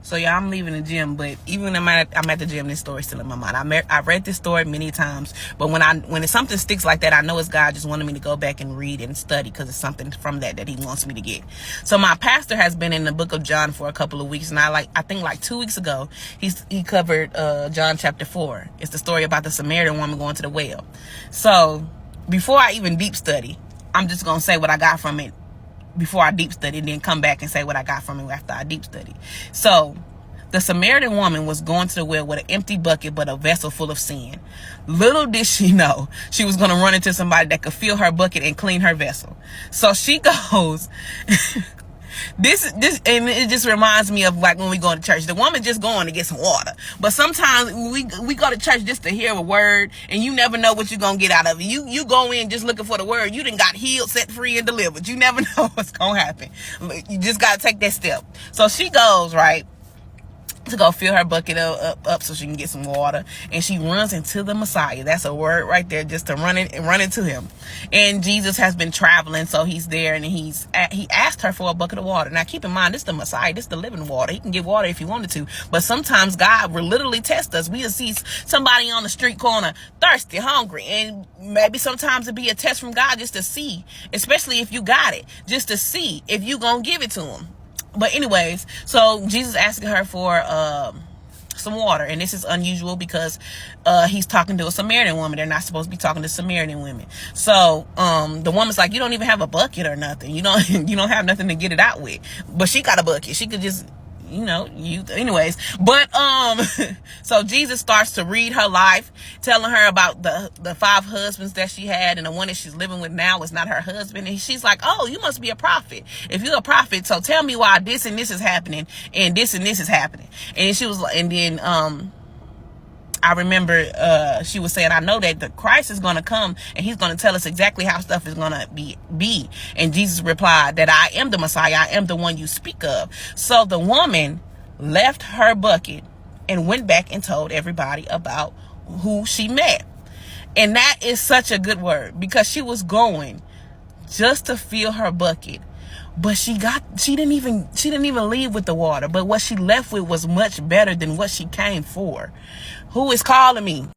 So yeah, I'm leaving the gym, but even when I'm at the gym, this story's still in my mind. I've read this story many times, but when it's something sticks like that, I know it's God just wanted me to go back and read and study, because it's something from that he wants me to get. So my pastor has been in the book of John for a couple of weeks, and I think 2 weeks ago he covered John chapter 4. It's the story about the Samaritan woman going to the well. So before I even deep study, I'm just gonna say what I got from it before I deep study, and then come back and say what I got from it after I deep study. So the Samaritan woman was going to the well with an empty bucket but a vessel full of sin. Little did she know she was going to run into somebody that could fill her bucket and clean her vessel. So she goes this and it just reminds me of like when we go to church. The woman just going to get some water, but sometimes we go to church just to hear a word, and you never know what you're gonna get out of it. You go in just looking for the word. You done got healed, set free, and delivered. You never know what's gonna happen. You just gotta take that step. So she goes right to go fill her bucket up so she can get some water, and she runs into the Messiah. That's a word right there, just to run into him. And Jesus has been traveling, so he's there, and he asked her for a bucket of water. Now keep in mind, this is the Messiah, this is the living water. He can give water if he wanted to, but sometimes God will literally test us. We'll see somebody on the street corner thirsty, hungry, and maybe sometimes it'd be a test from God just to see, especially if you got it, just to see if you gonna give it to him. But anyways, so Jesus asking her for some water, and this is unusual because he's talking to a Samaritan woman. They're not supposed to be talking to Samaritan women. So the woman's like, you don't even have a bucket or nothing. You don't have nothing to get it out with. But she got a bucket. She could just anyways. But so Jesus starts to read her life, telling her about the 5 husbands that she had, and the one that she's living with now is not her husband. And she's like, oh, you must be a prophet. If you're a prophet, so tell me why this and this is happening and this is happening. And she was like, and then I remember she was saying, I know that the Christ is going to come and he's going to tell us exactly how stuff is going to be. And Jesus replied that I am the Messiah. I am the one you speak of. So the woman left her bucket and went back and told everybody about who she met. And that is such a good word, because she was going just to fill her bucket. But she didn't even leave with the water. But what she left with was much better than what she came for. Who is calling me?